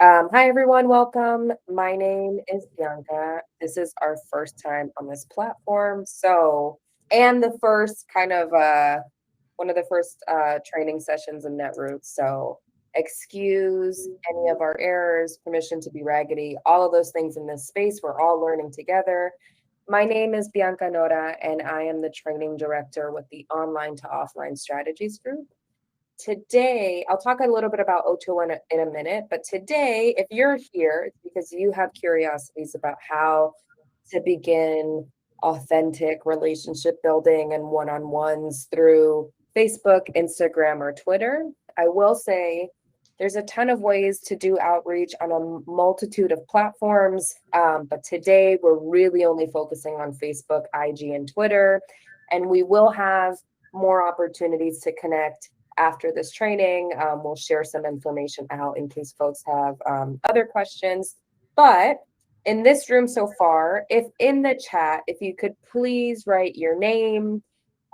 Hi, everyone. Welcome. My name is Bianca. This is our first time on this platform. And the first one of the first training sessions in Netroots. So, excuse any of our errors, permission to be raggedy, all of those things in this space. We're all learning together. My name is Bianca Nora, and I am the training director with the Online to Offline Strategies Group. Today, I'll talk a little bit about O2O in a minute, but today, if you're here, it's because you have curiosities about how to begin authentic relationship building and one-on-ones through Facebook, Instagram, or Twitter. I will say there's a ton of ways to do outreach on a multitude of platforms, but today we're really only focusing on Facebook, IG, and Twitter, and we will have more opportunities to connect after this training. We'll share some information out in case folks have other questions. But in this room so far, if in the chat, if you could please write your name,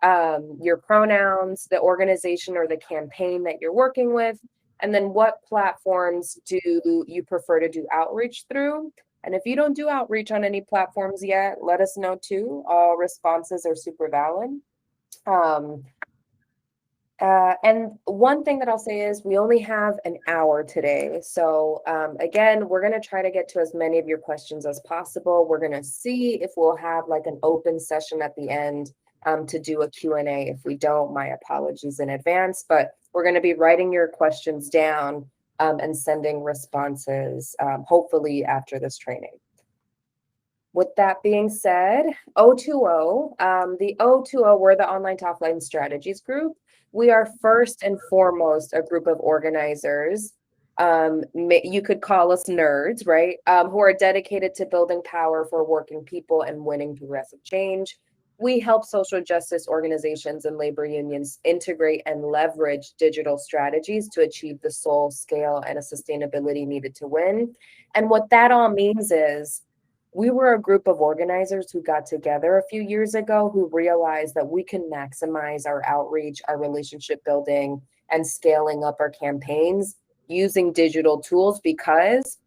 your pronouns, the organization or the campaign that you're working with, and then what platforms do you prefer to do outreach through? And if you don't do outreach on any platforms yet, let us know too. All responses are super valid. And one thing that I'll say is we only have an hour today. So again, we're going to try to get to as many of your questions as possible. We're going to see if we'll have like an open session at the end to do a Q&A. If we don't, my apologies in advance, but we're going to be writing your questions down and sending responses, hopefully after this training. With that being said, O2O, the O2O, we're the Online to Offline Strategies Group. We are first and foremost a group of organizers. You could call us nerds, right? Who are dedicated to building power for working people and winning progressive change. We help social justice organizations and labor unions integrate and leverage digital strategies to achieve the soul, scale, and a sustainability needed to win. And what that all means is we were a group of organizers who got together a few years ago who realized that we can maximize our outreach, our relationship building, and scaling up our campaigns using digital tools because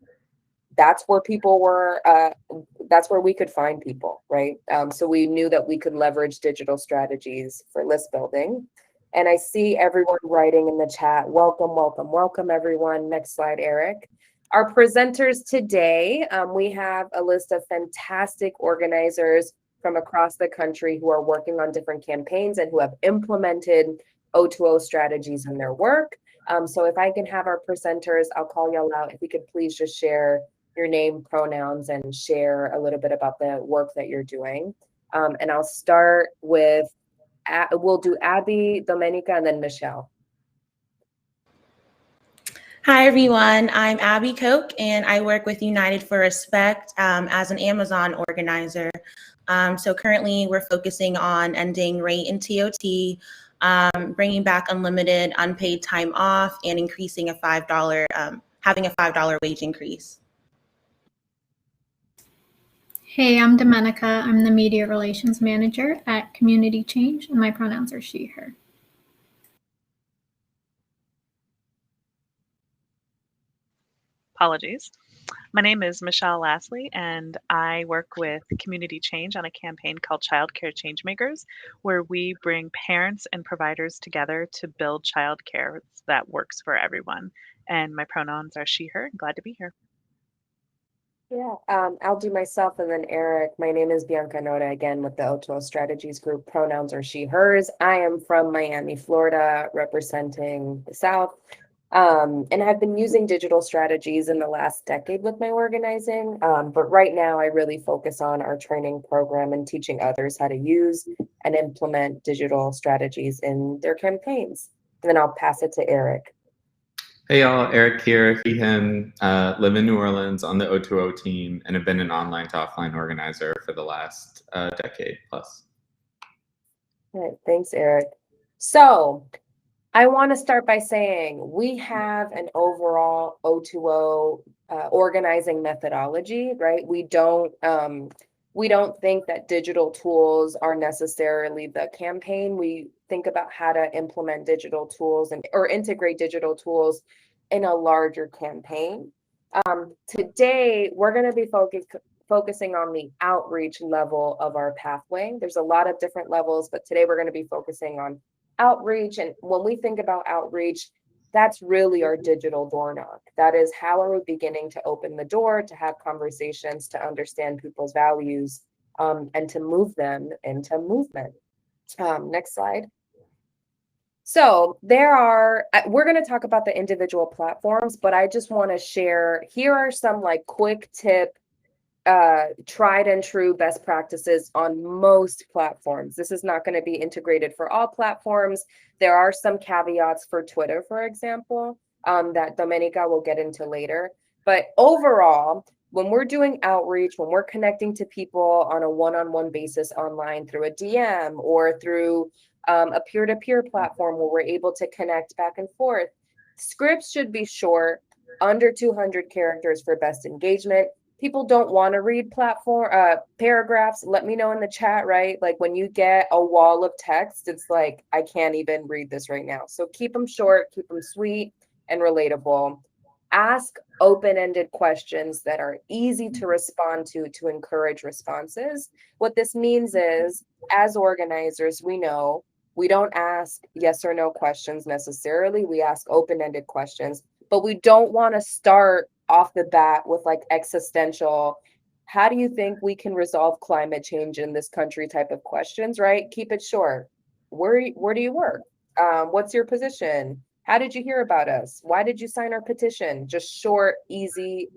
that's where people were, that's where we could find people, right? So we knew that we could leverage digital strategies for list building. And I see everyone writing in the chat, welcome, welcome, welcome, everyone. Next slide, Eric. Our presenters today, we have a list of fantastic organizers from across the country who are working on different campaigns and who have implemented O2O strategies in their work. So if I can have our presenters, I'll call y'all out. If we could please just share your name, pronouns, and share a little bit about the work that you're doing. And I'll start with, we'll do Abby, Domenica, and then Michelle. Hi, everyone. I'm Abby Koch, and I work with United for Respect as an Amazon organizer. So currently, we're focusing on ending rate and TOT, bringing back unlimited unpaid time off, and increasing a $5, having a $5 wage increase. Hey, I'm Domenica. I'm the Media Relations Manager at Community Change, and my pronouns are she, her. Apologies. My name is Michelle Lastly, and I work with Community Change on a campaign called Childcare Changemakers, where we bring parents and providers together to build childcare that works for everyone. And my pronouns are she, her. Glad to be here. Yeah, I'll do myself and then Eric. My name is Bianca Nora, again with the O2O Strategies Group. Pronouns are she, hers. I am from Miami, Florida, representing the South. And I've been using digital strategies in the last decade with my organizing. But right now I really focus on our training program and teaching others how to use and implement digital strategies in their campaigns. And then I'll pass it to Eric. Hey y'all, Eric here, he, him, live in New Orleans on the O2O team and have been an online to offline organizer for the last decade plus. All right, thanks, Eric. So I want to start by saying we have an overall O2O organizing methodology, right? We don't think that digital tools are necessarily the campaign. We think about how to implement digital tools or integrate digital tools in a larger campaign. Today, we're going to be focusing on the outreach level of our pathway. There's a lot of different levels, but today we're going to be focusing on outreach. And when we think about outreach, that's really our digital door knock. That is how are we beginning to open the door, to have conversations, to understand people's values, and to move them into movement. Next slide. So we're going to talk about the individual platforms, but I just want to share, here are some like quick tip, tried and true best practices on most platforms. This is not going to be integrated for all platforms. There are some caveats for Twitter, for example, that Domenica will get into later. But overall, when we're doing outreach, when we're connecting to people on a one-on-one basis online through a DM or through a peer-to-peer platform where we're able to connect back and forth, scripts should be short, under 200 characters for best engagement. People don't want to read paragraphs. Let me know in the chat, right? Like when you get a wall of text, it's like, I can't even read this right now. So keep them short, keep them sweet and relatable. Ask open-ended questions that are easy to respond to encourage responses. What this means is, as organizers, we know we don't ask yes or no questions necessarily. We ask open-ended questions, but we don't want to start off the bat with like existential, how do you think we can resolve climate change in this country type of questions, right? Keep it short. Where do you work? What's your position? How did you hear about us? Why did you sign our petition? Just short, easy,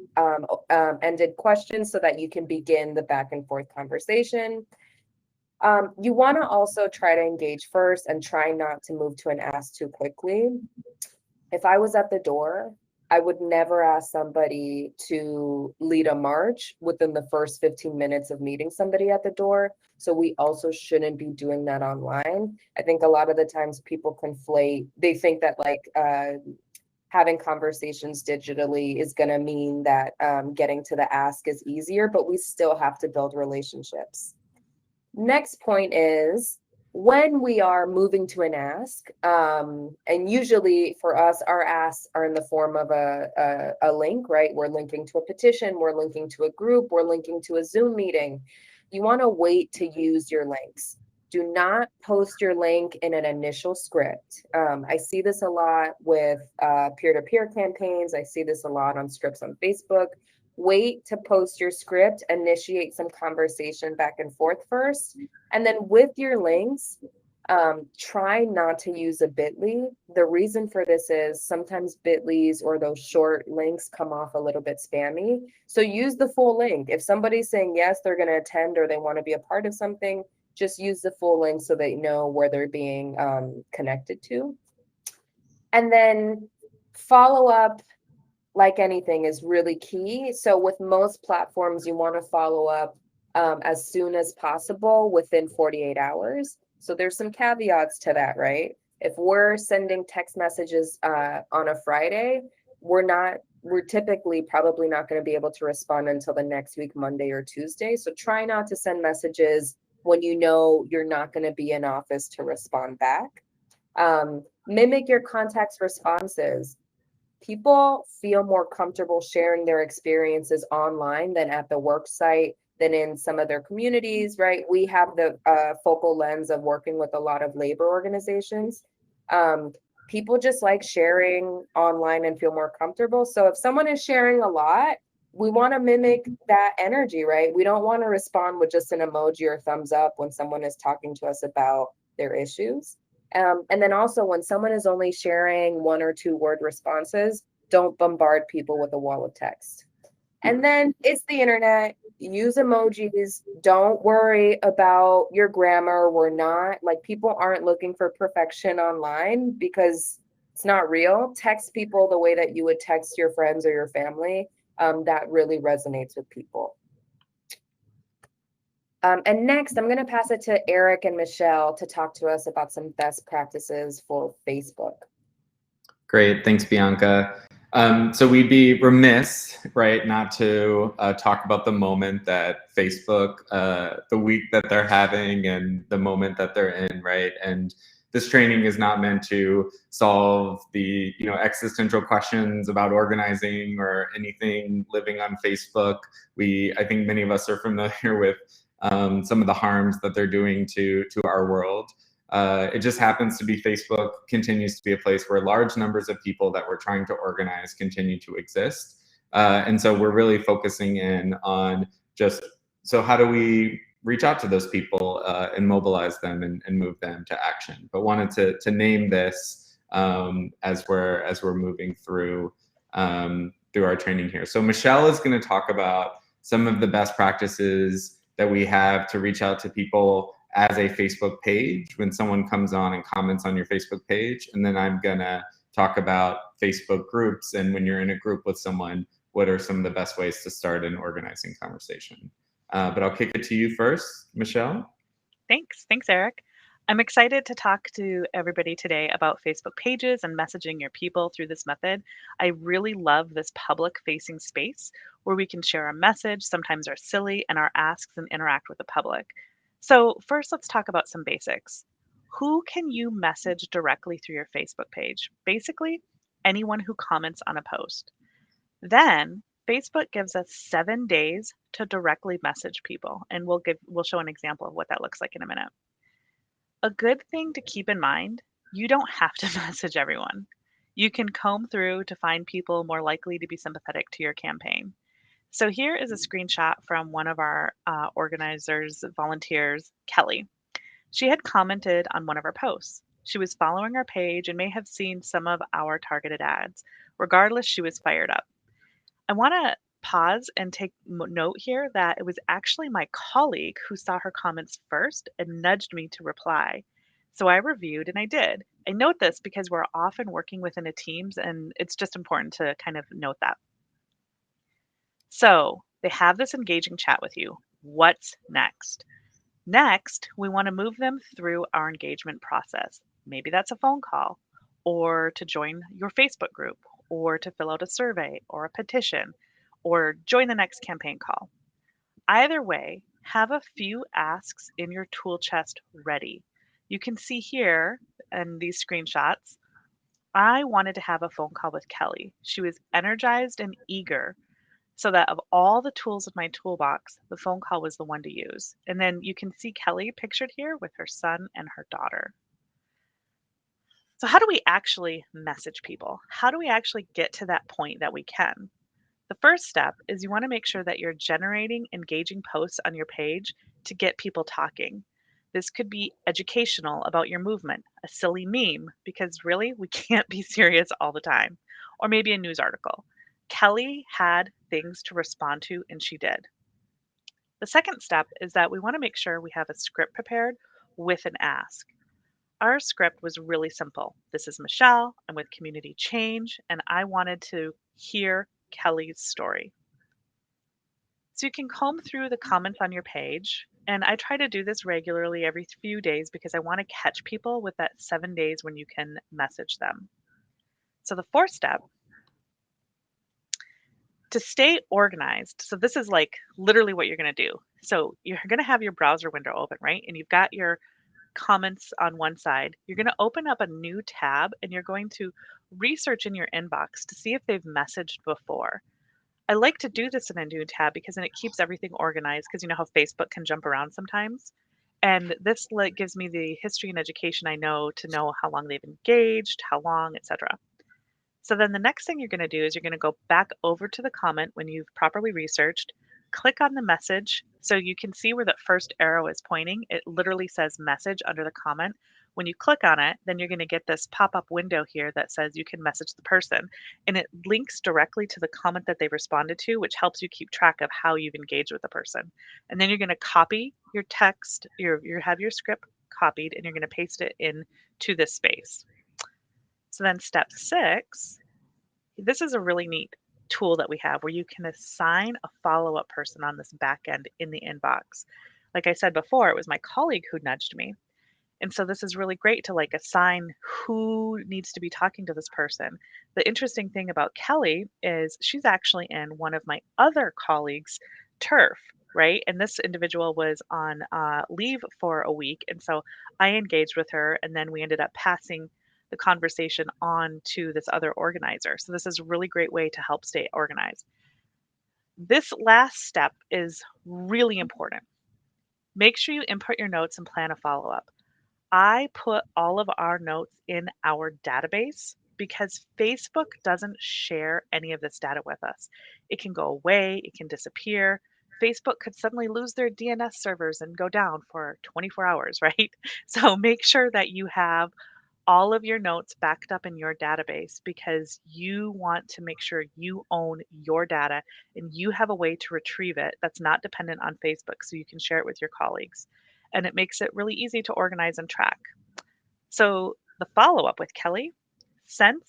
ended questions so that you can begin the back and forth conversation. You want to also try to engage first and try not to move to an ask too quickly. If I was at the door, I would never ask somebody to lead a march within the first 15 minutes of meeting somebody at the door. So we also shouldn't be doing that online. I think a lot of the times people conflate, they think that like having conversations digitally is going to mean that getting to the ask is easier, but we still have to build relationships. Next point is, when we are moving to an ask, and usually for us, our asks are in the form of a link, right? We're linking to a petition, we're linking to a group, we're linking to a Zoom meeting. You want to wait to use your links. Do not post your link in an initial script. I see this a lot with peer-to-peer campaigns. I see this a lot on scripts on Facebook. Wait to post your script, initiate some conversation back and forth first. And then with your links, try not to use a bit.ly. The reason for this is sometimes bit.lys or those short links come off a little bit spammy. So use the full link. If somebody's saying yes, they're going to attend or they want to be a part of something, just use the full link so they know where they're being connected to. And then follow up, like anything, is really key. So with most platforms, you want to follow up as soon as possible within 48 hours. So there's some caveats to that, right? If we're sending text messages on a Friday, we're typically probably not going to be able to respond until the next week, Monday or Tuesday. So try not to send messages when you know you're not going to be in office to respond back. Mimic your contacts' responses. People feel more comfortable sharing their experiences online than at the work site, than in some of their communities, right? We have the focal lens of working with a lot of labor organizations. People just like sharing online and feel more comfortable. So if someone is sharing a lot, we want to mimic that energy, right? We don't want to respond with just an emoji or thumbs up when someone is talking to us about their issues. And then also when someone is only sharing 1 or 2 word responses, don't bombard people with a wall of text. And then it's the internet. Use emojis. Don't worry about your grammar. People aren't looking for perfection online because it's not real. Text people the way that you would text your friends or your family. That really resonates with people. And next, I'm going to pass it to Eric and Michelle to talk to us about some best practices for Facebook. Great, thanks, Bianca. So we'd be remiss, right, not to talk about the moment that Facebook, the week that they're having and the moment that they're in, right? And this training is not meant to solve the existential questions about organizing or anything living on Facebook. I think many of us are familiar with some of the harms that they're doing to our world. It just happens to be Facebook continues to be a place where large numbers of people that we're trying to organize continue to exist. And so we're really focusing in on so how do we reach out to those people and mobilize them and move them to action. But wanted to name this as we're moving through our training here. So Michelle is going to talk about some of the best practices that we have to reach out to people as a Facebook page when someone comes on and comments on your Facebook page. And then I'm going to talk about Facebook groups, and when you're in a group with someone, what are some of the best ways to start an organizing conversation. But I'll kick it to you first, Michelle. Thanks, Eric. I'm excited to talk to everybody today about Facebook pages and messaging your people through this method. I really love this public-facing space where we can share our message, sometimes our silly and our asks, and interact with the public. So first, let's talk about some basics. Who can you message directly through your Facebook page? Basically, anyone who comments on a post. Then Facebook gives us 7 days to directly message people, and we'll show an example of what that looks like in a minute. A good thing to keep in mind, you don't have to message everyone. You can comb through to find people more likely to be sympathetic to your campaign. So here is a screenshot from one of our organizers, volunteers, Kelly. She had commented on one of our posts. She was following our page and may have seen some of our targeted ads. Regardless, she was fired up. I want to pause and take note here that it was actually my colleague who saw her comments first and nudged me to reply. So I reviewed and I did. I note this because we're often working within a teams, and it's just important to kind of note that. So they have this engaging chat with you. What's next? Next, we want to move them through our engagement process. Maybe that's a phone call, or to join your Facebook group, or to fill out a survey or a petition, or join the next campaign call. Either way, have a few asks in your tool chest ready. You can see here in these screenshots, I wanted to have a phone call with Kelly. She was energized and eager, so that of all the tools in my toolbox, the phone call was the one to use. And then you can see Kelly pictured here with her son and her daughter. So how do we actually message people? How do we actually get to that point that we can? The first step is you want to make sure that you're generating engaging posts on your page to get people talking. This could be educational about your movement, a silly meme, because really we can't be serious all the time, or maybe a news article. Kelly had things to respond to, and she did. The second step is that we want to make sure we have a script prepared with an ask. Our script was really simple. This is Michelle. I'm with Community Change, and I wanted to hear Kelly's story. So you can comb through the comments on your page, and I try to do this regularly every few days because I want to catch people with that 7 days when you can message them. So the fourth step, to stay organized. So this is like literally what you're going to do. So you're going to have your browser window open, right? And you've got your comments on one side. You're going to open up a new tab and you're going to research in your inbox to see if they've messaged before. I like to do this in a new tab because then it keeps everything organized, because you know how Facebook can jump around sometimes. And this gives me the history and education I know to know how long they've engaged, how long, etc. So then the next thing you're going to do is you're going to go back over to the comment when you've properly researched, click on the message. So you can see where that first arrow is pointing. It literally says message under the comment. When you click on it, then you're going to get this pop-up window here that says you can message the person. And it links directly to the comment that they responded to, which helps you keep track of how you've engaged with the person. And then you're going to copy your text, you have your script copied, and you're going to paste it into this space. So then step 6, this is a really neat tool that we have where you can assign a follow-up person on this back end in the inbox. Like I said before, it was my colleague who nudged me. And so this is really great to like assign who needs to be talking to this person. The interesting thing about Kelly is she's actually in one of my other colleagues' turf. right? And this individual was on leave for a week. And so I engaged with her, and then we ended up passing the conversation on to this other organizer. So this is a really great way to help stay organized. This last step is really important. Make sure you input your notes and plan a follow up. I put all of our notes in our database because Facebook doesn't share any of this data with us. It can go away, it can disappear. Facebook could suddenly lose their DNS servers and go down for 24 hours, right? So make sure that you have all of your notes backed up in your database because you want to make sure you own your data and you have a way to retrieve it that's not dependent on Facebook so you can share it with your colleagues. And it makes it really easy to organize and track. So, the follow up with Kelly, since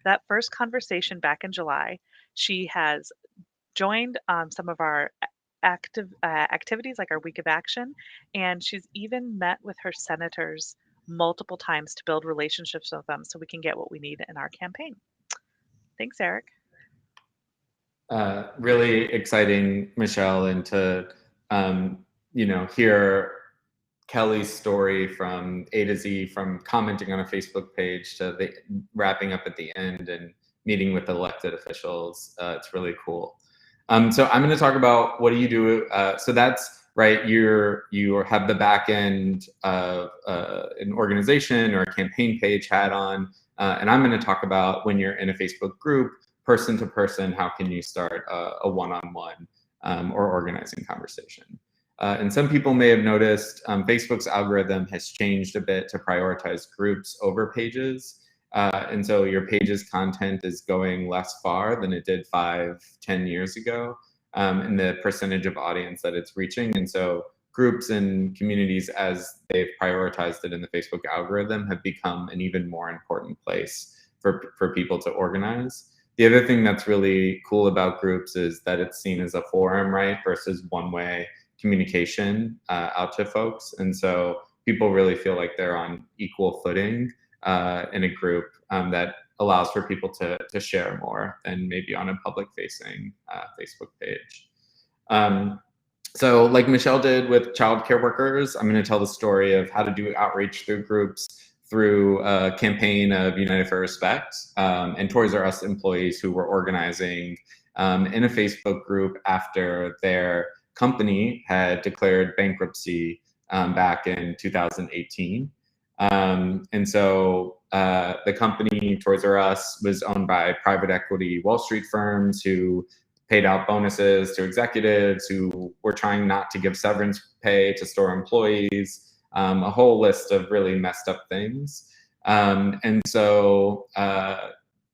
that first conversation back in July, she has joined some of our activities like our week of action, and she's even met with her senators multiple times to build relationships with them so we can get what we need in our campaign. Thanks, Eric. Really exciting, Michelle, and to hear Kelly's story from A to Z, from commenting on a Facebook page to wrapping up at the end and meeting with elected officials. It's really cool. So I'm going to talk about what do you do. So that's right. You have the back end of an organization or a campaign page hat on, and I'm going to talk about when you're in a Facebook group, person to person, how can you start a one-on-one or organizing conversation. And some people may have noticed Facebook's algorithm has changed a bit to prioritize groups over pages. And so your page's content is going less far than it did 5-10 years ago in the percentage of audience that it's reaching. And so groups and communities, as they've prioritized it in the Facebook algorithm, have become an even more important place for people to organize. The other thing that's really cool about groups is that it's seen as a forum, right, versus one-way communication out to folks. And so people really feel like they're on equal footing in a group that allows for people to share more than maybe on a public-facing Facebook page. So like Michelle did with childcare workers, I'm going to tell the story of how to do outreach through groups through a campaign of United for Respect and Toys R Us employees who were organizing in a Facebook group after their company had declared bankruptcy back in 2018. And so the company Toys R Us was owned by private equity Wall Street firms who paid out bonuses to executives who were trying not to give severance pay to store employees, a whole list of really messed up things. And so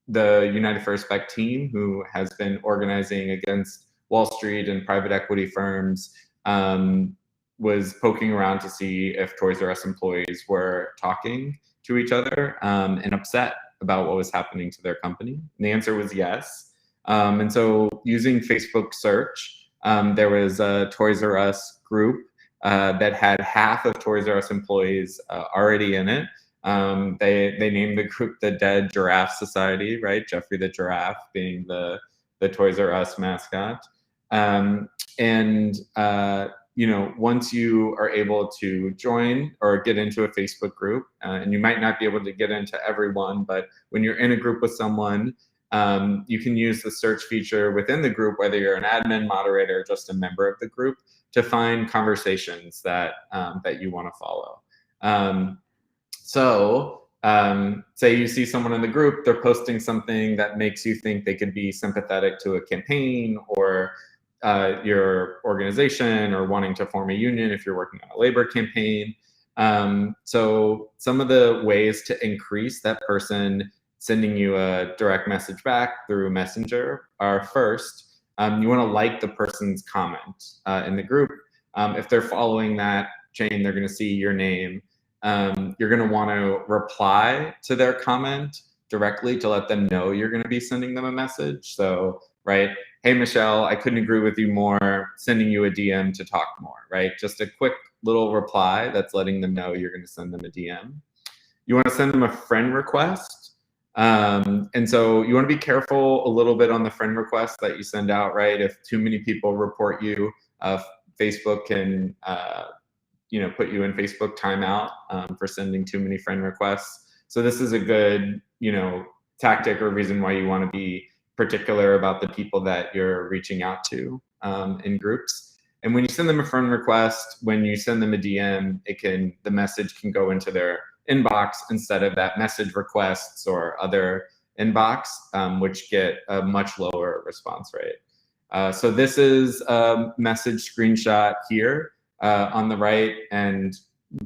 the United for Respect team, who has been organizing against Wall Street and private equity firms, was poking around to see if Toys R Us employees were talking to each other and upset about what was happening to their company. And the answer was yes. And so using Facebook search, there was a Toys R Us group that had half of Toys R Us employees already in it. They named the group the Dead Giraffe Society, right? Jeffrey the Giraffe being the Toys R Us mascot. Once you are able to join or get into a Facebook group, and you might not be able to get into everyone, but when you're in a group with someone, you can use the search feature within the group, whether you're an admin, moderator, or just a member of the group, to find conversations that you want to follow. Say you see someone in the group, they're posting something that makes you think they could be sympathetic to a campaign or your organization, or wanting to form a union if you're working on a labor campaign. So some of the ways to increase that person sending you a direct message back through Messenger are, first, you want to like the person's comment in the group. If they're following that chain, they're going to see your name. You're going to want to reply to their comment directly to let them know you're going to be sending them a message. So, right, hey, Michelle, I couldn't agree with you more, sending you a DM to talk more, right? Just a quick little reply that's letting them know you're going to send them a DM. You want to send them a friend request. And so you want to be careful a little bit on the friend request that you send out, right? If too many people report you, Facebook can put you in Facebook timeout for sending too many friend requests. So this is a good tactic or reason why you want to be particular about the people that you're reaching out to in groups. And when you send them a friend request, when you send them a DM, the message can go into their inbox instead of that message requests or other inbox, which get a much lower response rate. So this is a message screenshot here on the right, and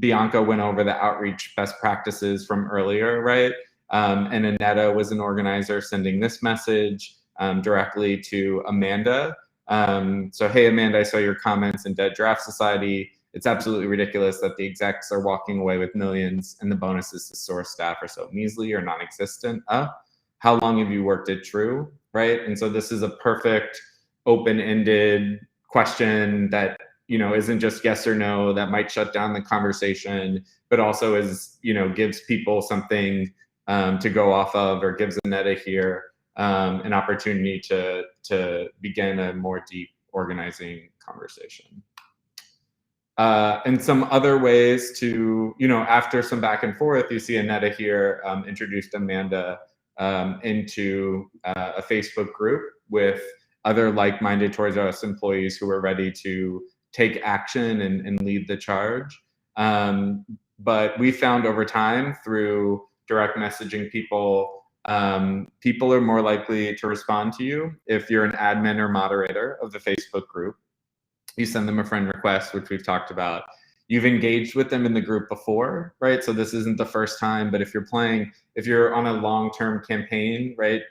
Bianca went over the outreach best practices from earlier, right? And Annetta was an organizer sending this message directly to Amanda. So, hey, Amanda, I saw your comments in Dead Draft Society. It's absolutely ridiculous that the execs are walking away with millions and the bonuses to source staff are so measly or non-existent. How long have you worked at True, right? And so this is a perfect open-ended question that isn't just yes or no, that might shut down the conversation, but also gives people something to go off of, or gives Annetta here an opportunity to begin a more deep organizing conversation. And some other ways to, after some back and forth, you see Annetta here introduced Amanda into a Facebook group with other like-minded Toys R Us employees who are ready to take action and lead the charge. But we found over time through direct messaging people, people are more likely to respond to you if you're an admin or moderator of the Facebook group. You send them a friend request, which we've talked about. You've engaged with them in the group before, right? So this isn't the first time, but if you're on a long-term campaign, right?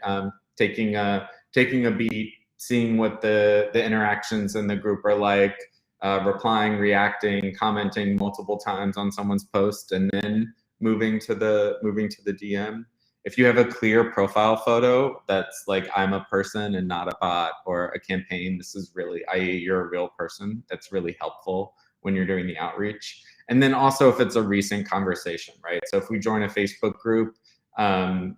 Taking a beat, seeing what the interactions in the group are like, replying, reacting, commenting multiple times on someone's post, and then moving to the DM. If you have a clear profile photo that's like, I'm a person and not a bot or a campaign, this is really, i.e. you're a real person, that's really helpful when you're doing the outreach. And then also if it's a recent conversation, right? So if we join a Facebook group and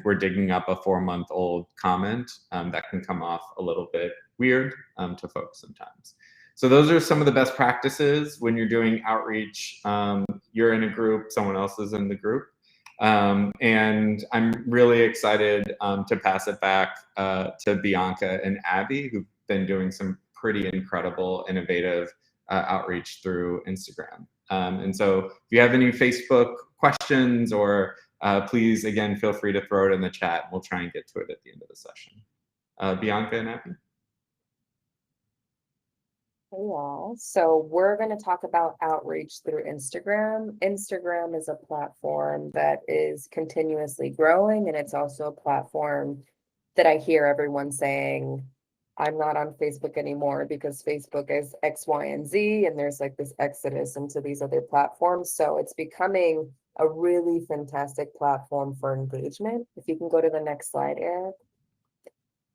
we're digging up a 4-month-old comment, that can come off a little bit weird to folks sometimes. So those are some of the best practices when you're doing outreach. You're in a group, someone else is in the group. And I'm really excited to pass it back to Bianca and Abby, who've been doing some pretty incredible, innovative outreach through Instagram. And so if you have any Facebook questions, or please, again, feel free to throw it in the chat. We'll try and get to it at the end of the session. Bianca and Abby? Hey y'all. So we're going to talk about outreach through Instagram. Instagram is a platform that is continuously growing, and it's also a platform that I hear everyone saying, I'm not on Facebook anymore because Facebook is X, Y, and Z, and there's like this exodus into these other platforms. So it's becoming a really fantastic platform for engagement. If you can go to the next slide, Eric.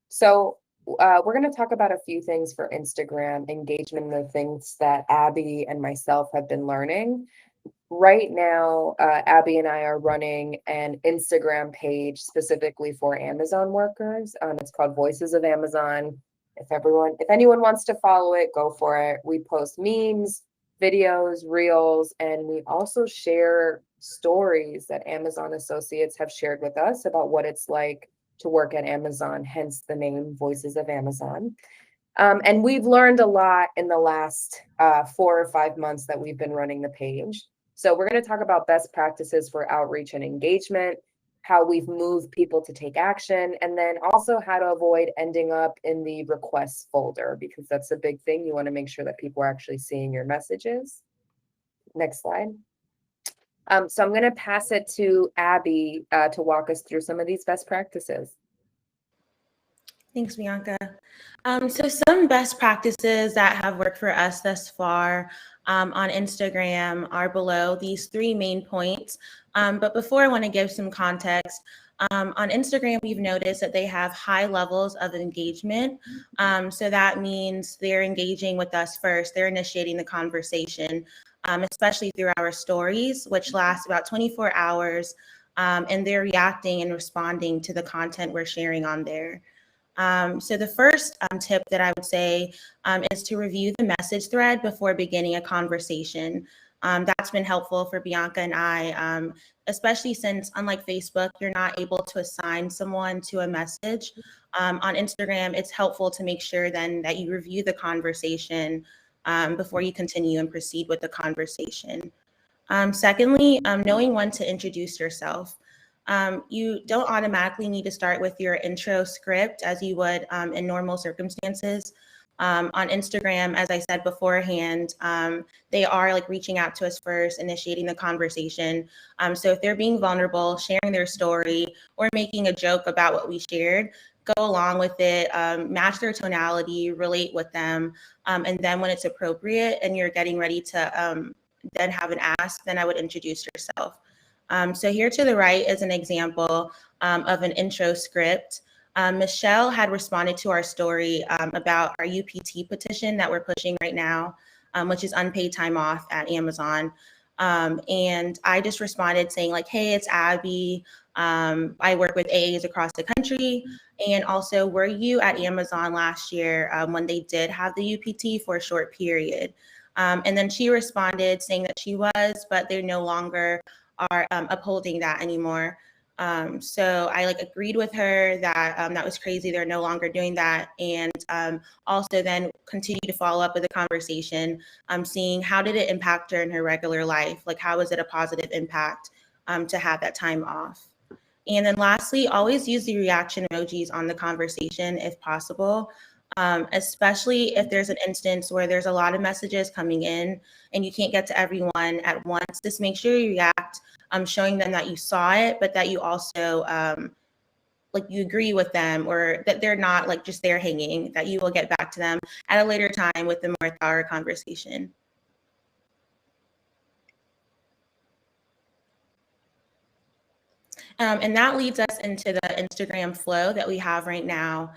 So we're going to talk about a few things for Instagram engagement, the things that Abby and myself have been learning. Right now, Abby and I are running an Instagram page specifically for Amazon workers. It's called Voices of Amazon. If anyone wants to follow it, go for it. We post memes, videos, reels, and we also share stories that Amazon associates have shared with us about what it's like to work at Amazon, hence the name Voices of Amazon. And we've learned a lot in the last 4 or 5 months that we've been running the page. So we're going to talk about best practices for outreach and engagement, how we've moved people to take action, and then also how to avoid ending up in the requests folder, because that's a big thing. You want to make sure that people are actually seeing your messages. Next slide. So I'm going to pass it to Abby to walk us through some of these best practices. Thanks, Bianca. So some best practices that have worked for us thus far on Instagram are below these 3 main points. But before, I want to give some context. On Instagram, we've noticed that they have high levels of engagement. So that means they're engaging with us first. They're initiating the conversation, especially through our stories, which last about 24 hours. And they're reacting and responding to the content we're sharing on there. So the first tip that I would say is to review the message thread before beginning a conversation. That's been helpful for Bianca and I, especially since, unlike Facebook, you're not able to assign someone to a message. On Instagram, it's helpful to make sure then that you review the conversation before you continue and proceed with the conversation. Secondly, knowing when to introduce yourself. You don't automatically need to start with your intro script as you would in normal circumstances. On Instagram, as I said beforehand, they are like reaching out to us first, initiating the conversation. So if they're being vulnerable, sharing their story, or making a joke about what we shared, go along with it, match their tonality, relate with them. And then when it's appropriate and you're getting ready to then have an ask, then I would introduce yourself. So here to the right is an example of an intro script. Michelle had responded to our story about our UPT petition that we're pushing right now, which is unpaid time off at Amazon. And I just responded saying like, hey, it's Abby. I work with AAs across the country. And also, were you at Amazon last year when they did have the UPT for a short period? And then she responded saying that she was, but they no longer are upholding that anymore. So I like agreed with her that that was crazy. They're no longer doing that. And also then continue to follow up with the conversation, seeing how did it impact her in her regular life? Like, how was it a positive impact to have that time off? And then lastly, always use the reaction emojis on the conversation if possible. Especially if there's an instance where there's a lot of messages coming in and you can't get to everyone at once, just make sure you react, showing them that you saw it, but that you also like you agree with them, or that they're not like just there hanging, that you will get back to them at a later time with a more thorough conversation. And that leads us into the Instagram flow that we have right now.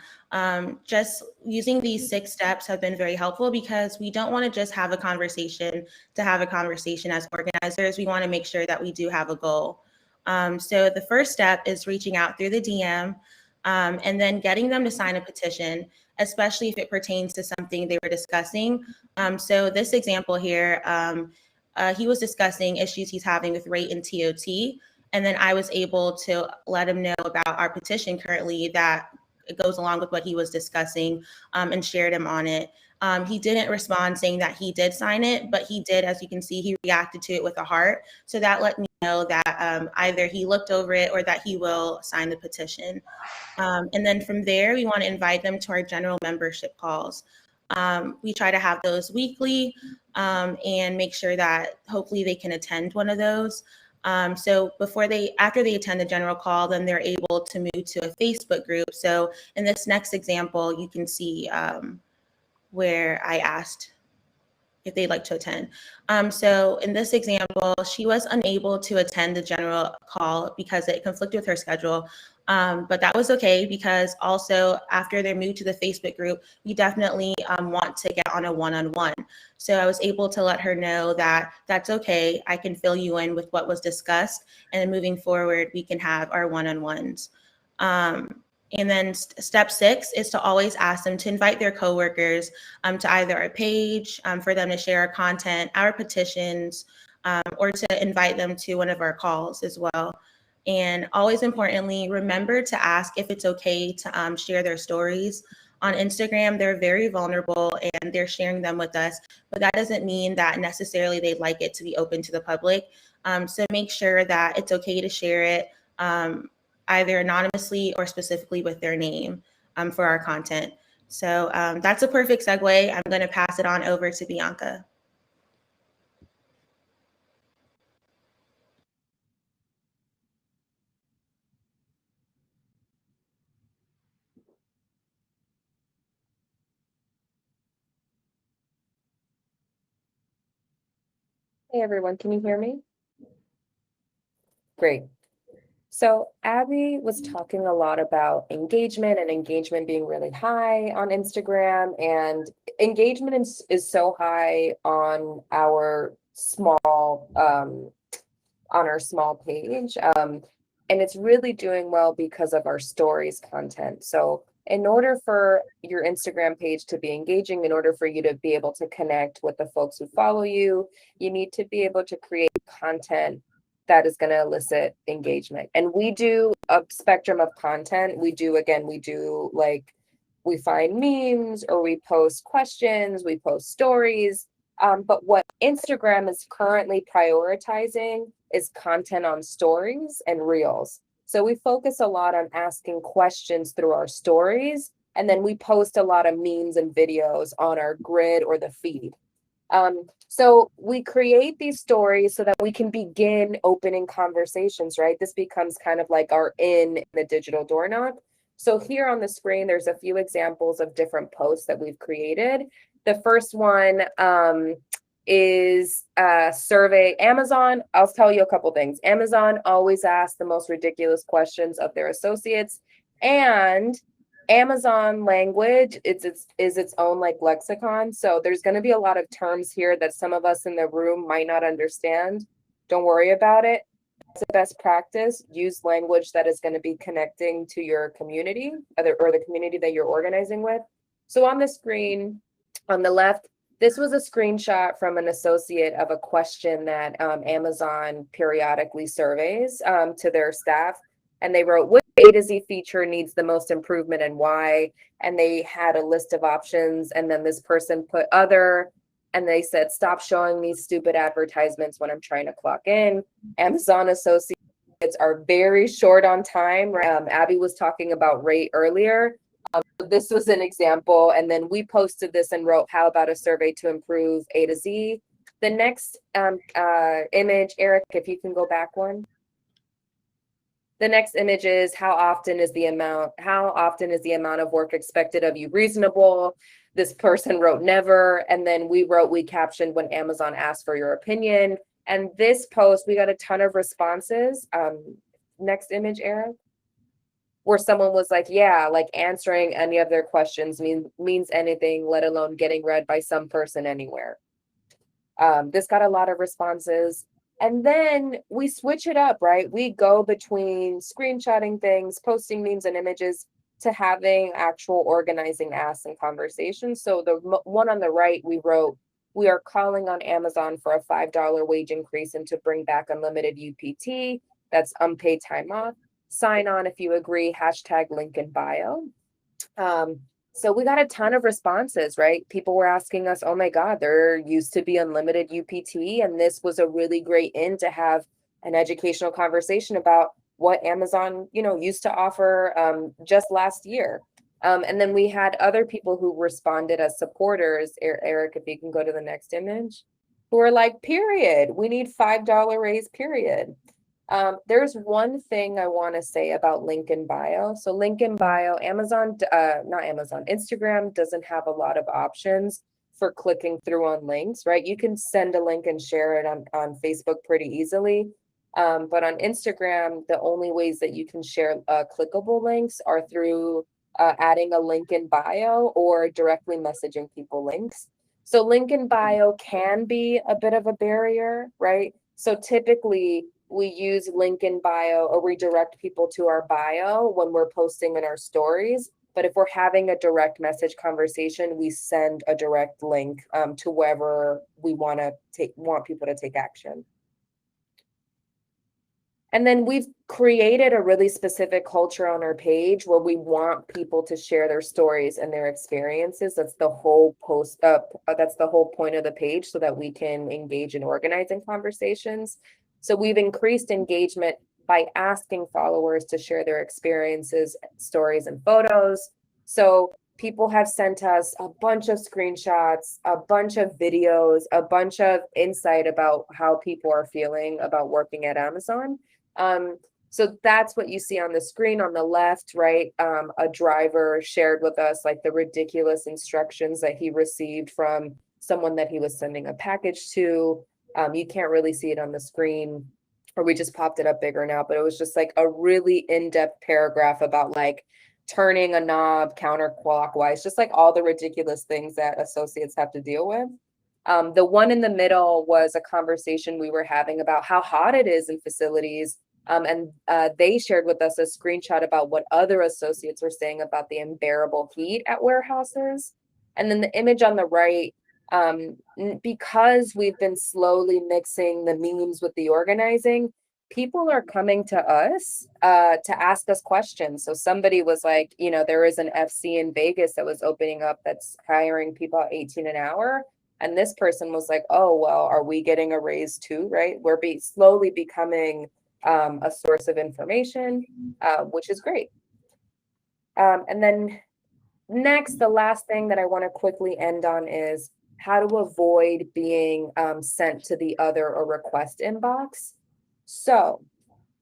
Just using these 6 steps have been very helpful because we don't want to just have a conversation to have a conversation as organizers. We want to make sure that we do have a goal. So the first step is reaching out through the DM and then getting them to sign a petition, especially if it pertains to something they were discussing. So this example here, he was discussing issues he's having with rate and TOT. And then I was able to let him know about our petition currently that it goes along with what he was discussing, and shared him on it. He didn't respond saying that he did sign it, but he did, as you can see, he reacted to it with a heart. So that let me know that either he looked over it or that he will sign the petition. And then from there, we want to invite them to our general membership calls. We try to have those weekly and make sure that hopefully they can attend one of those. So after they attend the general call, then they're able to move to a Facebook group. So in this next example, you can see where I asked if they'd like to attend. So in this example, she was unable to attend the general call because it conflicted with her schedule. But that was okay because also after they moved to the Facebook group, we definitely want to get on a one-on-one. So I was able to let her know that that's okay. I can fill you in with what was discussed. And then moving forward, we can have our one-on-ones. And then step 6 is to always ask them to invite their coworkers to either our page for them to share our content, our petitions, or to invite them to one of our calls as well. And always importantly, remember to ask if it's okay to share their stories. On Instagram, they're very vulnerable and they're sharing them with us, but that doesn't mean that necessarily they'd like it to be open to the public. So make sure that it's okay to share it either anonymously or specifically with their name for our content. So that's a perfect segue. I'm going to pass it on over to Bianca. Hey everyone, can you hear me? Great. So Abby was talking a lot about engagement and engagement being really high on Instagram, and engagement is so high on our small page. And it's really doing well because of our stories content. So in order for your Instagram page to be engaging, in order for you to be able to connect with the folks who follow you, you need to be able to create content that is going to elicit engagement. And we do a spectrum of content. We do like, we find memes, or we post questions, we post stories. But what Instagram is currently prioritizing is content on stories and reels. So we focus a lot on asking questions through our stories, and then we post a lot of memes and videos on our grid or the feed. So we create these stories so that we can begin opening conversations, right? This becomes kind of like our in the digital door knock. So here on the screen, there's a few examples of different posts that we've created. The first one is survey. Amazon, I'll tell you a couple things. Amazon always asks the most ridiculous questions of their associates, and Amazon language is its own like lexicon. So there's going to be a lot of terms here that some of us in the room might not understand. Don't worry about it. It's a best practice. Use language that is going to be connecting to your community or the community that you're organizing with. So on the screen on the left, this was a screenshot from an associate of a question that Amazon periodically surveys to their staff. And they wrote, which A to Z feature needs the most improvement and why? And they had a list of options. And then this person put other, and they said, stop showing me stupid advertisements when I'm trying to clock in. Amazon associates are very short on time. Abby was talking about rate earlier. This was an example. And then we posted this and wrote, how about a survey to improve A to Z? The next image, Eric, if you can go back one. The next image is how often is the amount of work expected of you reasonable? This person wrote never. And then we captioned when Amazon asked for your opinion. And this post, we got a ton of responses. Next image, Eric. Where someone was like, yeah, like answering any of their questions means anything, let alone getting read by some person anywhere. This got a lot of responses. And then we switch it up, right? We go between screenshotting things, posting memes and images, to having actual organizing asks and conversations. So the one on the right, we wrote, we are calling on Amazon for a $5 wage increase and to bring back unlimited UPT. That's unpaid time off. Sign on if you agree, hashtag link in bio. So we got a ton of responses, right? People were asking us, oh my God, there used to be unlimited UPT. And this was a really great in to have an educational conversation about what Amazon, used to offer just last year. And then we had other people who responded as supporters. Eric, if you can go to the next image, who are like, period, we need $5 raise, period. There's one thing I want to say about link in bio. So link in bio, Instagram doesn't have a lot of options for clicking through on links, right? You can send a link and share it on Facebook pretty easily. But on Instagram, the only ways that you can share clickable links are through adding a link in bio or directly messaging people links. So link in bio can be a bit of a barrier, right? So typically we use link in bio or redirect people to our bio when we're posting in our stories. But if we're having a direct message conversation, we send a direct link to wherever we want people to take action. And then we've created a really specific culture on our page where we want people to share their stories and their experiences. That's the whole post up. That's the whole point of the page, so that we can engage in organizing conversations. So we've increased engagement by asking followers to share their experiences, stories, and photos. So people have sent us a bunch of screenshots, a bunch of videos, a bunch of insight about how people are feeling about working at Amazon. So that's what you see on the screen on the left, right? A driver shared with us like the ridiculous instructions that he received from someone that he was sending a package to. You can't really see it on the screen, or we just popped it up bigger now, but it was just like a really in-depth paragraph about like turning a knob counterclockwise, just like all the ridiculous things that associates have to deal with. The one in the middle was a conversation we were having about how hot it is in facilities And they shared with us a screenshot about what other associates were saying about the unbearable heat at warehouses. And then the image on the right, because we've been slowly mixing the memes with the organizing, people are coming to us to ask us questions. So somebody was like, you know, there is an FC in Vegas that was opening up that's hiring people at 18 an hour. And this person was like, oh, well, are we getting a raise too, right? We're slowly becoming a source of information, which is great. And then next, the last thing that I want to quickly end on is how to avoid being sent to the other or request inbox. So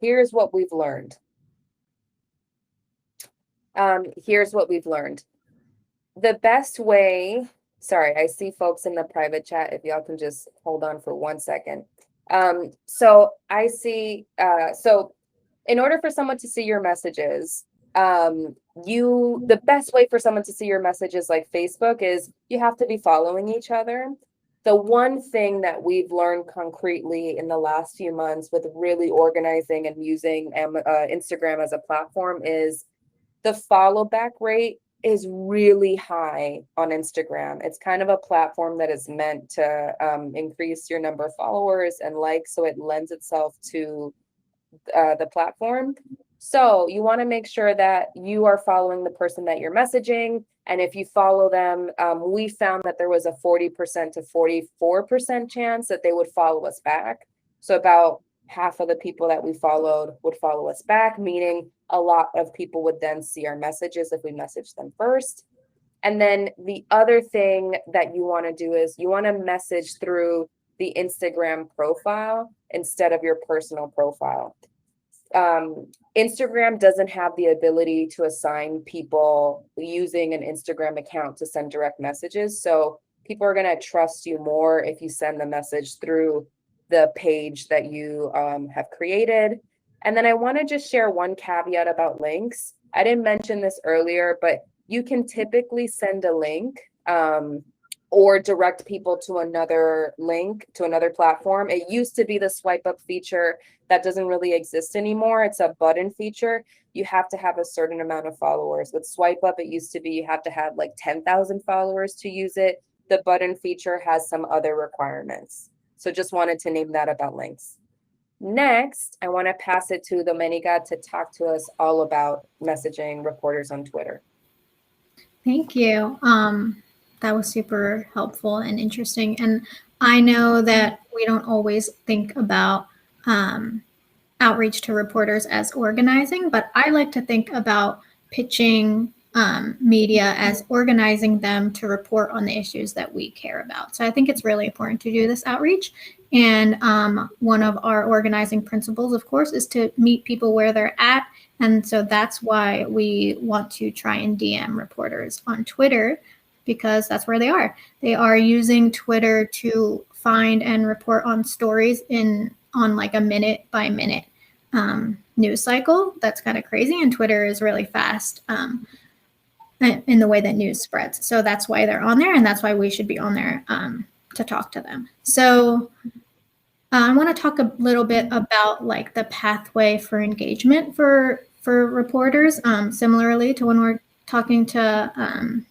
here's what we've learned. The best way, sorry, I see folks in the private chat. If y'all can just hold on for 1 second. So I see, so in order for someone to see your messages, the best way for someone to see your messages like Facebook is you have to be following each other. The one thing that we've learned concretely in the last few months with really organizing and using Instagram as a platform is the follow back rate is really high on Instagram. It's kind of a platform that is meant to increase your number of followers and likes, so it lends itself to the platform. So you want to make sure that you are following the person that you're messaging. And if you follow them, we found that there was a 40% to 44% chance that they would follow us back. So about half of the people that we followed would follow us back, meaning a lot of people would then see our messages if we message them first. And then the other thing that you want to do is you want to message through the Instagram profile instead of your personal profile. Instagram doesn't have the ability to assign people using an Instagram account to send direct messages. So people are going to trust you more if you send the message through the page that you have created. And then I want to just share one caveat about links. I didn't mention this earlier, but you can typically send a link or direct people to another link, to another platform. It used to be the swipe up feature that doesn't really exist anymore. It's a button feature. You have to have a certain amount of followers. With swipe up, it used to be you have to have like 10,000 followers to use it. The button feature has some other requirements. So just wanted to name that about links. Next, I want to pass it to Domenica to talk to us all about messaging reporters on Twitter. Thank you. That was super helpful and interesting. And I know that we don't always think about outreach to reporters as organizing, but I like to think about pitching media as organizing them to report on the issues that we care about. So I think it's really important to do this outreach. And one of our organizing principles, of course, is to meet people where they're at. And so that's why we want to try and DM reporters on Twitter, because that's where they are. They are using Twitter to find and report on stories on like a minute by minute news cycle. That's kind of crazy. And Twitter is really fast in the way that news spreads. So that's why they're on there, and that's why we should be on there to talk to them. So I want to talk a little bit about like the pathway for engagement for reporters, similarly to when we're talking to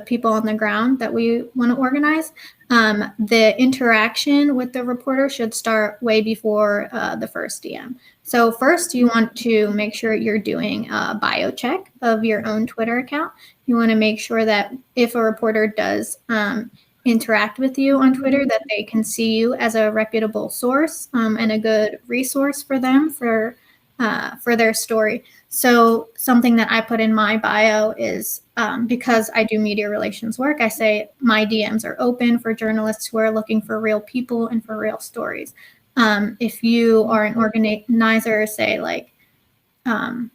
people on the ground that we want to organize. The interaction with the reporter should start way before the first DM. So first, you want to make sure you're doing a bio check of your own Twitter account. You want to make sure that if a reporter does interact with you on Twitter, that they can see you as a reputable source and a good resource for them for their story. So something that I put in my bio is because I do media relations work, I say my DMs are open for journalists who are looking for real people and for real stories. If you are an organizer, say like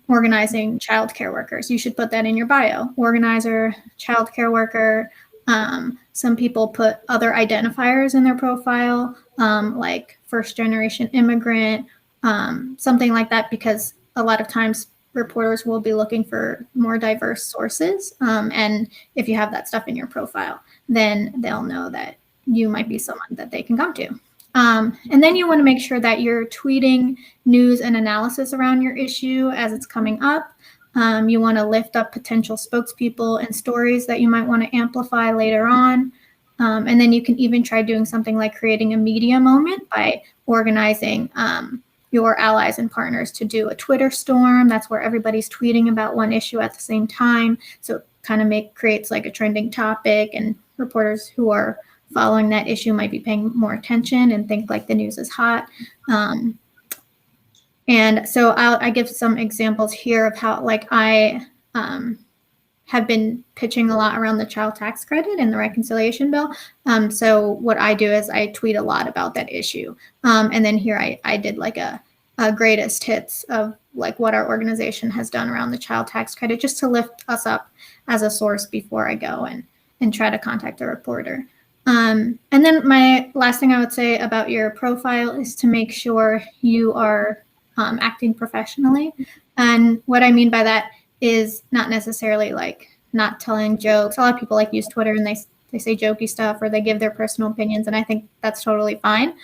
organizing childcare workers, you should put that in your bio. Organizer, childcare worker. Some people put other identifiers in their profile, like first generation immigrant, something like that, because a lot of times reporters will be looking for more diverse sources. And if you have that stuff in your profile, then they'll know that you might be someone that they can come to. And then you want to make sure that you're tweeting news and analysis around your issue as it's coming up. You want to lift up potential spokespeople and stories that you might want to amplify later on. And then you can even try doing something like creating a media moment by organizing your allies and partners to do a Twitter storm. That's where everybody's tweeting about one issue at the same time. So it kind of creates like a trending topic, and reporters who are following that issue might be paying more attention and think like the news is hot. And so I give some examples here of how like I have been pitching a lot around the child tax credit and the reconciliation bill. So what I do is I tweet a lot about that issue. And then here I did like a greatest hits of like what our organization has done around the child tax credit, just to lift us up as a source before I go and try to contact a reporter. And then my last thing I would say about your profile is to make sure you are acting professionally. And what I mean by that is not necessarily like not telling jokes. A lot of people like use Twitter and they say jokey stuff or they give their personal opinions, and I think that's totally fine.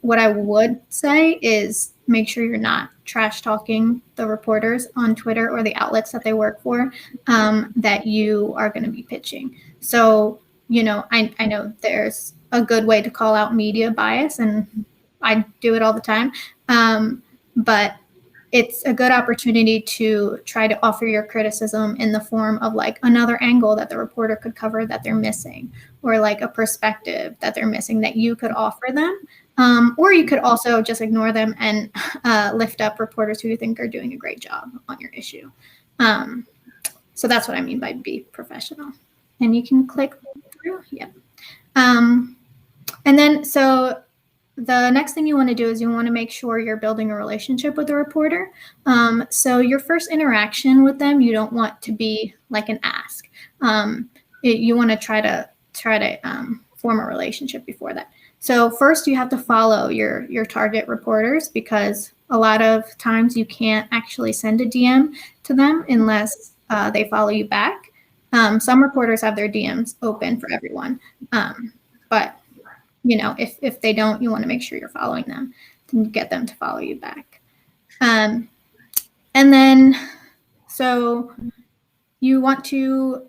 What I would say is make sure you're not trash talking the reporters on Twitter or the outlets that they work for that you are going to be pitching. So, you know, I know there's a good way to call out media bias, and I do it all the time. But it's a good opportunity to try to offer your criticism in the form of like another angle that the reporter could cover that they're missing, or like a perspective that they're missing that you could offer them. Or you could also just ignore them and lift up reporters who you think are doing a great job on your issue. So that's what I mean by be professional. And you can click through. Yeah. And then so the next thing you want to do is you want to make sure you're building a relationship with the reporter. So your first interaction with them, you don't want to be like an ask. You want to try to form a relationship before that. So first you have to follow your target reporters, because a lot of times you can't actually send a DM to them unless they follow you back. Some reporters have their DMs open for everyone, but you know, if they don't, you want to make sure you're following them to get them to follow you back. And then, so you want to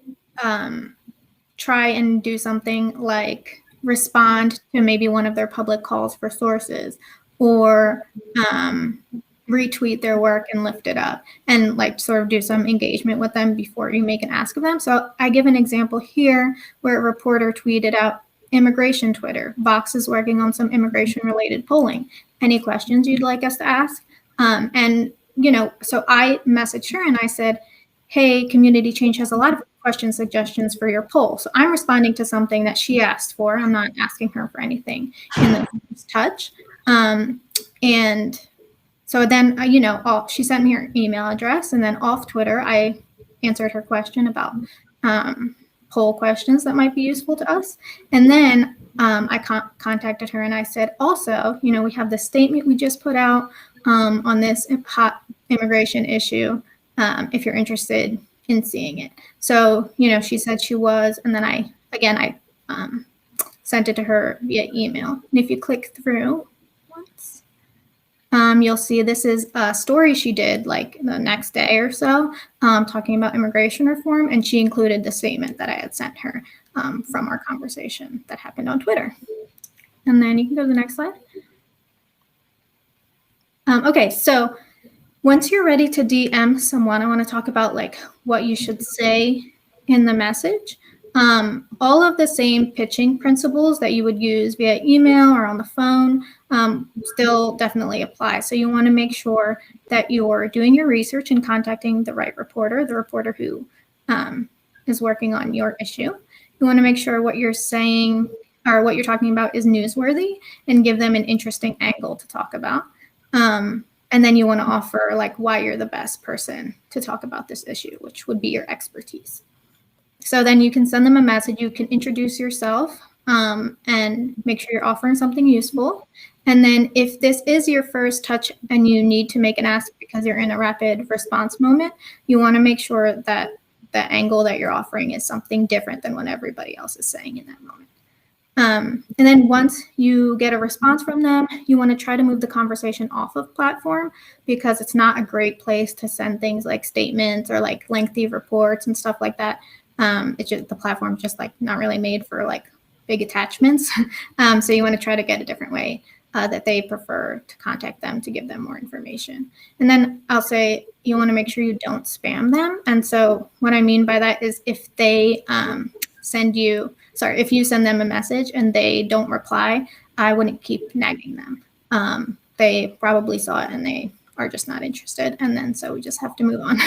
try and do something like respond to maybe one of their public calls for sources, or retweet their work and lift it up, and like sort of do some engagement with them before you make an ask of them. So I give an example here where a reporter tweeted out, immigration Twitter, Vox is working on some immigration related polling. Any questions you'd like us to ask? And, you know, so I messaged her and I said, hey, Community Change has a lot of question suggestions for your poll. So I'm responding to something that she asked for. I'm not asking her for anything in the touch. And so then, you know, she sent me her email address, and then off Twitter, I answered her question about poll questions that might be useful to us. And then I contacted her and I said, also, you know, we have the statement we just put out on this hot immigration issue, if you're interested in seeing it. So, you know, she said she was, and then I sent it to her via email. And if you click through once, you'll see this is a story she did like the next day or so, talking about immigration reform, and she included the statement that I had sent her from our conversation that happened on Twitter. And then you can go to the next slide. Okay, so once you're ready to DM someone, I want to talk about like what you should say in the message. All of the same pitching principles that you would use via email or on the phone still definitely apply. So you want to make sure that you're doing your research and contacting the right reporter, the reporter who is working on your issue. You want to make sure what you're saying or what you're talking about is newsworthy and give them an interesting angle to talk about. And then you want to offer like why you're the best person to talk about this issue, which would be your expertise. So then you can send them a message. You can introduce yourself and make sure you're offering something useful. And then if this is your first touch and you need to make an ask because you're in a rapid response moment, you want to make sure that the angle that you're offering is something different than what everybody else is saying in that moment. And then once you get a response from them, you want to try to move the conversation off of platform, because it's not a great place to send things like statements or like lengthy reports and stuff like that. It's just, the platform's just like not really made for like big attachments. So you want to try to get a different way that they prefer to contact them to give them more information. And then I'll say you want to make sure you don't spam them. And so what I mean by that is if they if you send them a message and they don't reply, I wouldn't keep nagging them. They probably saw it and they are just not interested. And then so we just have to move on,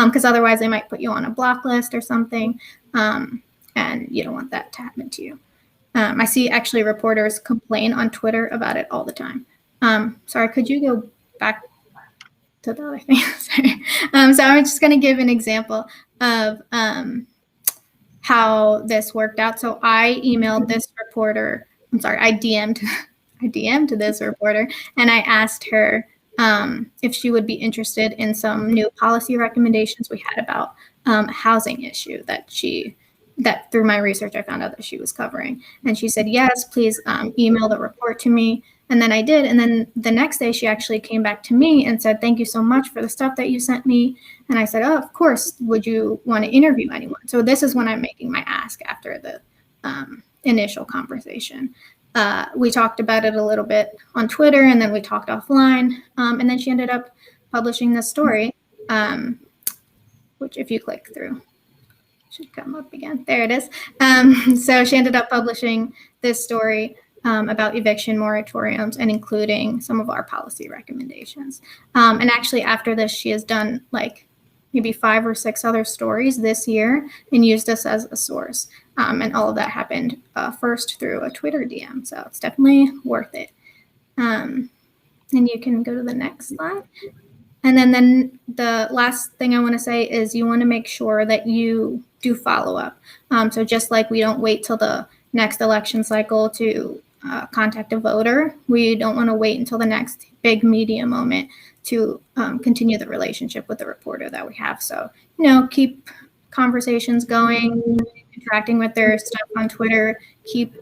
because otherwise they might put you on a block list or something. And you don't want that to happen to you. I see actually reporters complain on Twitter about it all the time. Sorry, could you go back to the other thing? Sorry. So I'm just going to give an example of how this worked out. So I emailed this reporter. I DM'd this reporter, and I asked her if she would be interested in some new policy recommendations we had about housing issue that through my research I found out that she was covering. And she said, yes, please email the report to me. And then I did. And then the next day she actually came back to me and said, thank you so much for the stuff that you sent me. And I said, oh, of course, would you want to interview anyone? So this is when I'm making my ask after the initial conversation. We talked about it a little bit on Twitter, and then we talked offline. And then she ended up publishing this story, which if you click through, should come up again. There it is. So she ended up publishing this story about eviction moratoriums and including some of our policy recommendations. And actually after this, she has done like maybe 5 or 6 other stories this year and used us as a source. And all of that happened first through a Twitter DM. So it's definitely worth it. And you can go to the next slide. And then the last thing I want to say is you want to make sure that you do follow up. So just like we don't wait till the next election cycle to contact a voter, we don't want to wait until the next big media moment to continue the relationship with the reporter that we have. So, keep conversations going, interacting with their stuff on Twitter, keep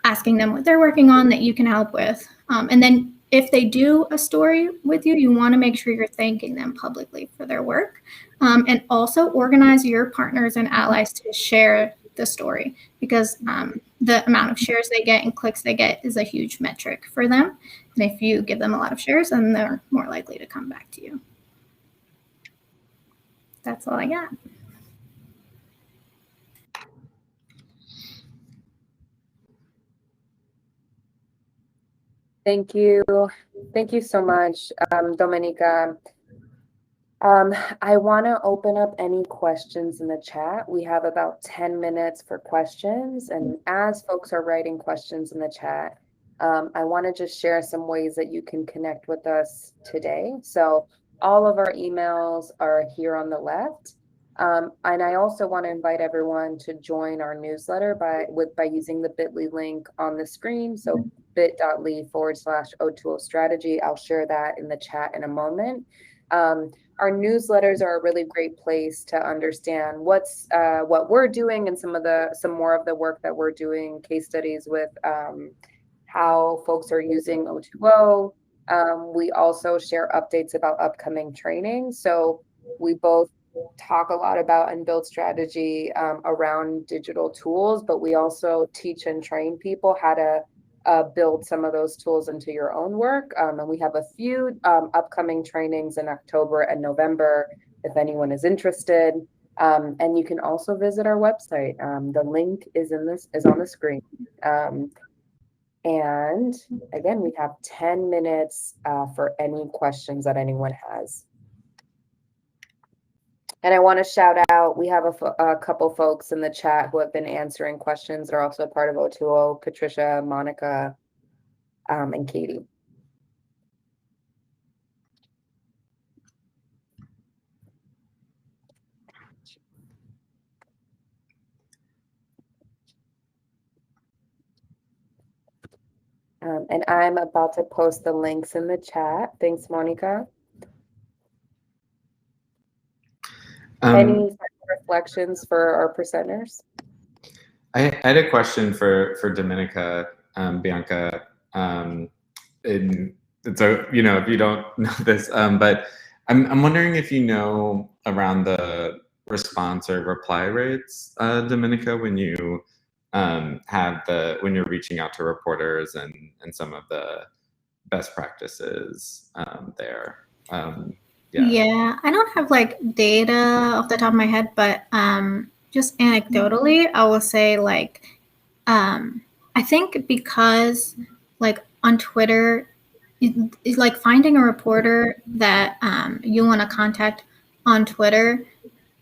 asking them what they're working on that you can help with. And then if they do a story with you, you want to make sure you're thanking them publicly for their work. And also organize your partners and allies to share the story, because the amount of shares they get and clicks they get is a huge metric for them. And if you give them a lot of shares, then they're more likely to come back to you. That's all I got. Thank you. Thank you so much, Dominica. I want to open up any questions in the chat. We have about 10 minutes for questions. And as folks are writing questions in the chat, I want to just share some ways that you can connect with us today. So all of our emails are here on the left. And I also want to invite everyone to join our newsletter by using the bit.ly link on the screen. So bit.ly/O2O strategy. I'll share that in the chat in a moment. Our newsletters are a really great place to understand what we're doing and some more of the work that we're doing, case studies with how folks are using O2O. We also share updates about upcoming training. So we both talk a lot about and build strategy around digital tools, but we also teach and train people how to build some of those tools into your own work. And we have a few upcoming trainings in October and November, if anyone is interested. And you can also visit our website. The link is on the screen. And again, we have 10 minutes for any questions that anyone has. And I want to shout out, we have a couple folks in the chat who have been answering questions. They're also part of O2O, Patricia, Monica, and Katie. And I'm about to post the links in the chat. Thanks, Monica. Any reflections for our presenters? I had a question for Dominica, Bianca, and so if you don't know this, but I'm wondering if you know around the response or reply rates, Dominica, when you when you're reaching out to reporters and some of the best practices there. Yeah. Yeah, I don't have like data off the top of my head, but just anecdotally, I will say like I think because like on Twitter, it's like finding a reporter that you want to contact on Twitter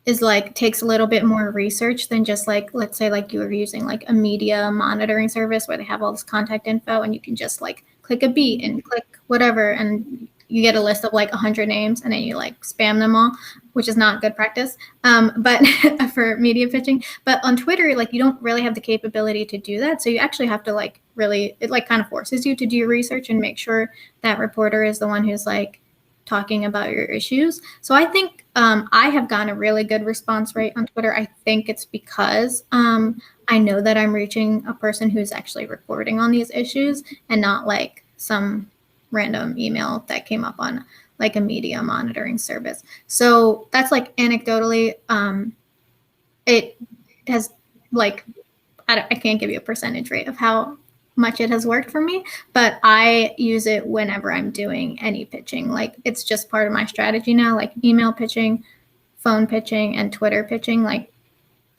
is like takes a little bit more research than just like, let's say like you were using like a media monitoring service where they have all this contact info and you can just like click a beat and click whatever and you get a list of like 100 names and then you like spam them all, which is not good practice. But for media pitching, but on Twitter, like you don't really have the capability to do that. So you actually have to like really, it like kind of forces you to do your research and make sure that reporter is the one who's like talking about your issues. So I think I have gotten a really good response rate on Twitter. I think it's because I know that I'm reaching a person who's actually reporting on these issues and not like some random email that came up on like a media monitoring service. So that's like anecdotally, it has like, I can't give you a percentage rate of how much it has worked for me, but I use it whenever I'm doing any pitching. Like it's just part of my strategy now, like email pitching, phone pitching, and Twitter pitching. Like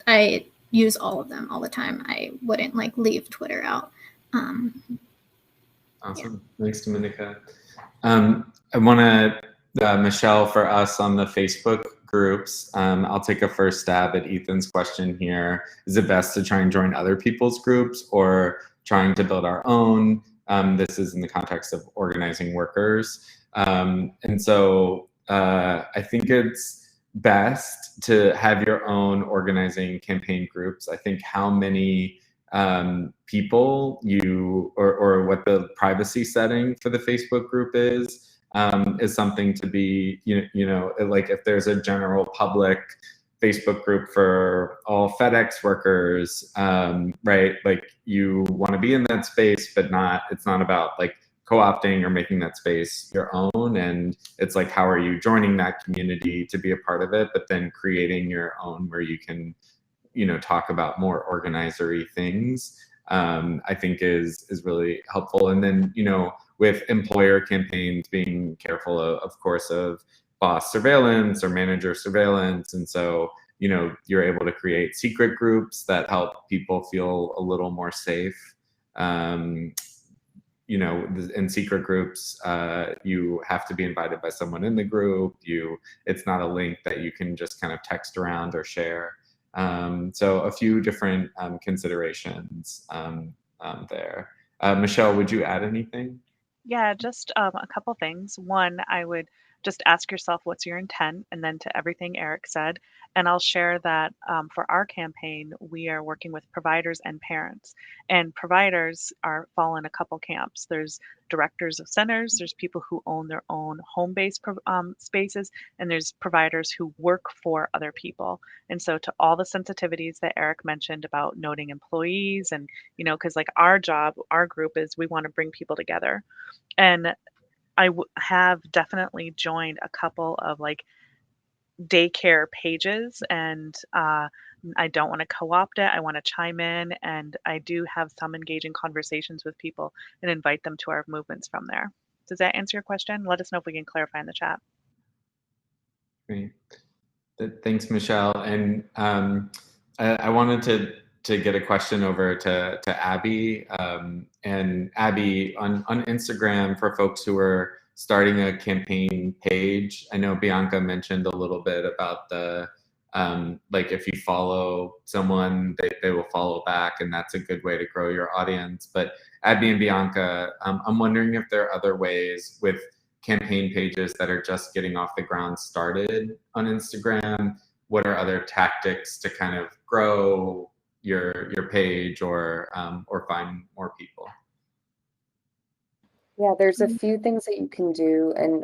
I use all of them all the time. I wouldn't like leave Twitter out. Awesome. Thanks, Dominica. I want to, Michelle, for us on the Facebook groups, I'll take a first stab at Ethan's question here. Is it best to try and join other people's groups or trying to build our own? This is in the context of organizing workers. And so I think it's best to have your own organizing campaign groups. I think how many people you or what the privacy setting for the Facebook group is something to be, like if there's a general public Facebook group for all FedEx workers, right? Like you want to be in that space, but it's not about like co-opting or making that space your own. And it's like, how are you joining that community to be a part of it, but then creating your own where you can talk about more organizery things, I think is really helpful. And then, with employer campaigns, being careful of course, of boss surveillance or manager surveillance. And so, you're able to create secret groups that help people feel a little more safe. In secret groups, you have to be invited by someone in the group. It's not a link that you can just kind of text around or share. So a few different considerations there. Michelle, would you add anything? Yeah, just a couple things. One, I would just ask yourself, what's your intent? And then to everything Eric said. And I'll share that for our campaign, we are working with providers and parents. And providers fall in a couple camps. There's directors of centers, there's people who own their own home-based spaces, and there's providers who work for other people. And so to all the sensitivities that Eric mentioned about noting employees and, because like our job, our group is we want to bring people together. And I have definitely joined a couple of like daycare pages, and I don't want to co-opt it. I want to chime in, and I do have some engaging conversations with people and invite them to our movements from there. Does that answer your question? Let us know if we can clarify in the chat. Great. Thanks, Michelle. And I wanted to get a question over to Abby. And Abby, on Instagram, for folks who are starting a campaign page, I know Bianca mentioned a little bit about the, like if you follow someone, they will follow back, and that's a good way to grow your audience. But Abby and Bianca, I'm wondering if there are other ways with campaign pages that are just getting off the ground started on Instagram. What are other tactics to kind of grow your page or find more people? Yeah, there's a few things that you can do. And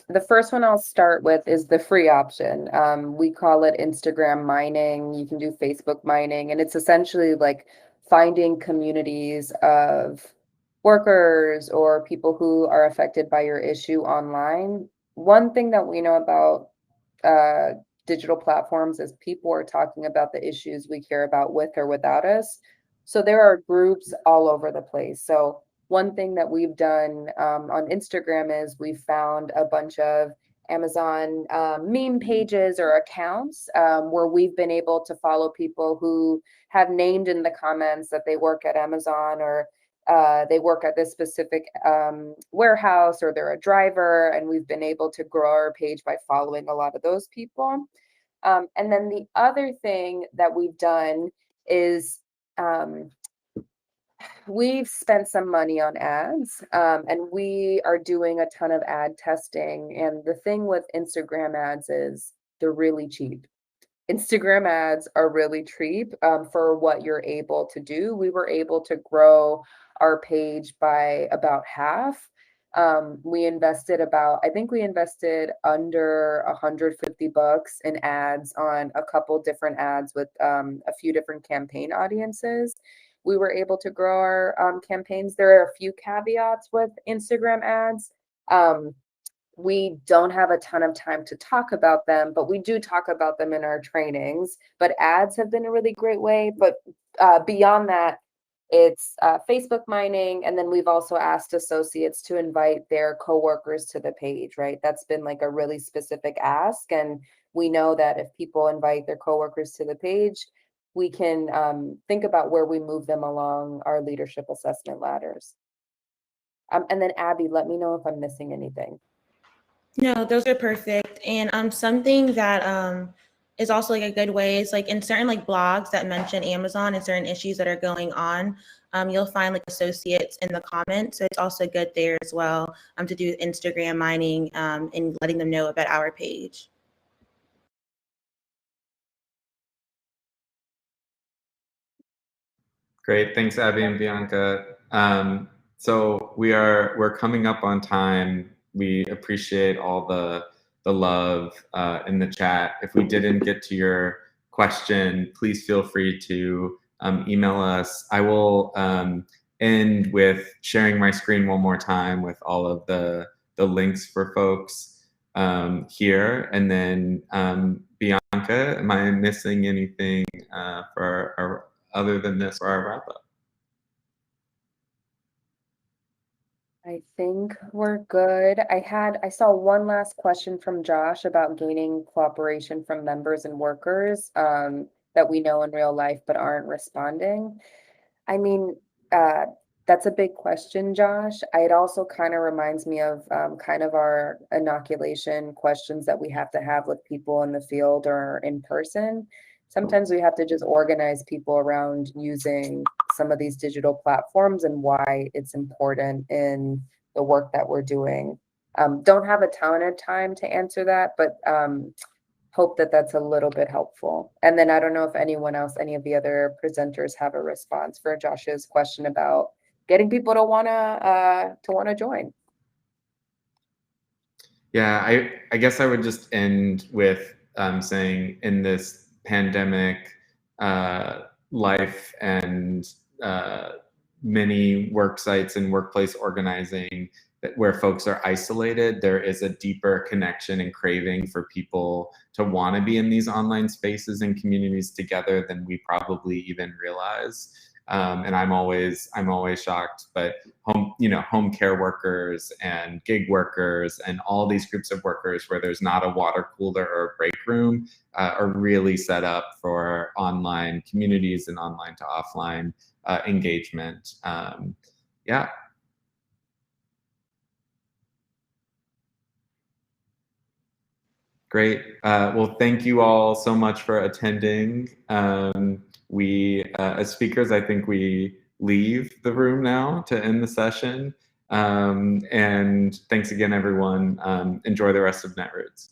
the first one I'll start with is the free option. We call it Instagram mining. You can do Facebook mining, and it's essentially like finding communities of workers or people who are affected by your issue online. One thing that we know about digital platforms is people are talking about the issues we care about with or without us. So there are groups all over the place. So one thing that we've done on Instagram is we found a bunch of Amazon meme pages or accounts where we've been able to follow people who have named in the comments that they work at Amazon or they work at this specific warehouse or they're a driver, and we've been able to grow our page by following a lot of those people. And then the other thing that we've done is we've spent some money on ads, and we are doing a ton of ad testing. And the thing with Instagram ads is they're really cheap. Instagram ads are really cheap for what you're able to do. We were able to grow our page by about half. We invested I think we invested under $150 in ads on a couple different ads with a few different campaign audiences. We were able to grow our campaigns. There are a few caveats with Instagram ads. We don't have a ton of time to talk about them, but we do talk about them in our trainings. But ads have been a really great way. But beyond that, it's Facebook mining. And then we've also asked associates to invite their coworkers to the page, right? That's been like a really specific ask. And we know that if people invite their coworkers to the page, we can think about where we move them along our leadership assessment ladders. And then Abby, let me know if I'm missing anything. No, those are perfect. And something that is also like a good way is like in certain like blogs that mention Amazon and certain issues that are going on, you'll find like associates in the comments. So it's also good there as well to do Instagram mining and letting them know about our page. Great, thanks Abby and Bianca. So we're coming up on time. We appreciate all the love in the chat. If we didn't get to your question, please feel free to email us. I will end with sharing my screen one more time with all of the links for folks here. And then Bianca, am I missing anything for our other than this for our wrap up? I think we're good. I saw one last question from Josh about gaining cooperation from members and workers that we know in real life but aren't responding. I mean, that's a big question, Josh. It also kind of reminds me of kind of our inoculation questions that we have to have with people in the field or in person. Sometimes we have to just organize people around using some of these digital platforms and why it's important in the work that we're doing. Don't have a ton of time to answer that, but hope that that's a little bit helpful. And then I don't know if anyone else, any of the other presenters have a response for Josh's question about getting people to wanna join. Yeah, I guess I would just end with saying in this pandemic life and many work sites and workplace organizing where folks are isolated, there is a deeper connection and craving for people to want to be in these online spaces and communities together than we probably even realize. And I'm always shocked, but home care workers and gig workers and all these groups of workers where there's not a water cooler or a break room are really set up for online communities and online to offline engagement. Yeah. Great. Well, thank you all so much for attending. We, as speakers, I think we leave the room now to end the session. And thanks again, everyone. Enjoy the rest of Netroots.